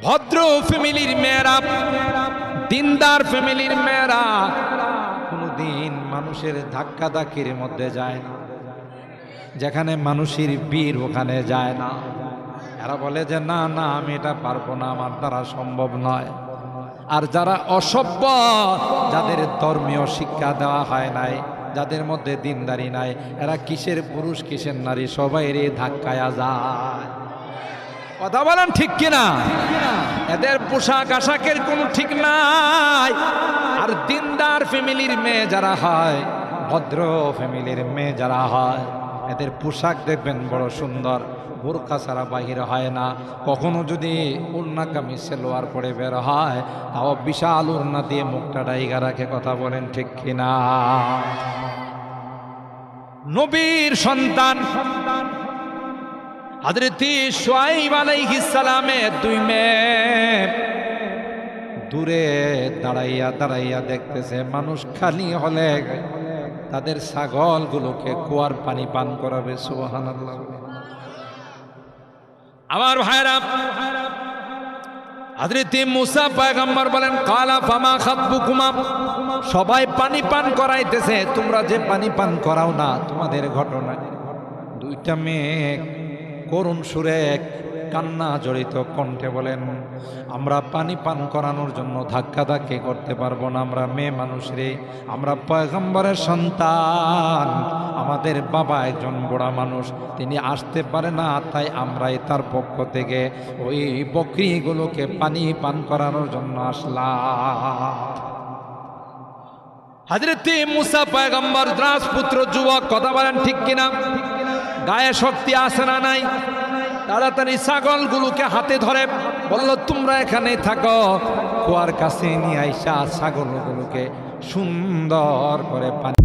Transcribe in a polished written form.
ভদ্র ফ্যামিলির মেয়েরা, দিনদার ফ্যামিলির মেয়েরা কোনদিন মানুষের ধাক্কাধাক্কির মধ্যে যায় না। যেখানে মানুষের বীর ওখানে যায় না। এরা বলে যে না না আমি এটা পারবো না, আমার দ্বারা সম্ভব নয়। আর যারা অসভ্য, যাদের ধর্মীয় শিক্ষা দেওয়া হয় নাই, যাদের মধ্যে দিনদারি নাই, এরা কিসের পুরুষ কিসের নারী সবাই রে ধাক্কায়া যায়। কথা বলেন ঠিক কিনা? এদের পোশাক আশাকের কোনো ঠিক নাই। আর দিনদার ফ্যামিলির মেয়ে যারা হয়, ভদ্র ফ্যামিলির মেয়ে যারা হয়, এদের পোশাক দেখবেন বড় সুন্দর, বোরকা ছাড়া বাহির হয় না। কখনো যদি ওড়না কামিজ সালোয়ার পরে বের হয়, তাও বিশাল ওড়না দিয়ে মুখটা ডাইগা রাখে। কথা বলেন ঠিক কিনা? নবীর সন্তান হযরত শুআয়ব আলাইহিস সালামের দুই মেয়ে দূরে দাঁড়াইয়া দাঁড়াইয়া দেখতেছে মানুষ খালি হলে তাদের ছাগলগুলোকে কুয়ার পানি পান করাবে। সুবহানাল্লাহ। আমার ভাইরা, হযরত মুসা পয়গম্বর বলেন কালা ফামা খাতবুকুমা, সবাই পানি পান করাইতেছে, তোমরা যে পানি পান করাও না, তোমাদের ঘটনা। দুইটা মেয়ে করুণ সুরে কান্না জড়িত কণ্ঠে বলেন আমরা পানি পান করানোর জন্য ধাক্কাধাক্কি করতে পারবো না, আমরা মেয়ে মানুষ রে, আমরা পয়গম্বরের সন্তান, আমাদের বাবা একজন বুড়া মানুষ, তিনি আসতে পারে না, তাই আমরাই তার পক্ষ থেকে ওই বকরিগুলোকে পানি পান করানোর জন্য আসলাম। হযরত মুসা পয়গম্বর রাজপুত্র যুবক, কথা বলেন ঠিক কিনা? গায়ে শক্তি আছে না নাই? তাড়াতাড়ি ছাগলগুলোকে হাতে ধরে বলল তোমরা এখানেই থাকো, কুয়ার কাছে নিয়ে আইসা ছাগলগুলোকে সুন্দর করে পানি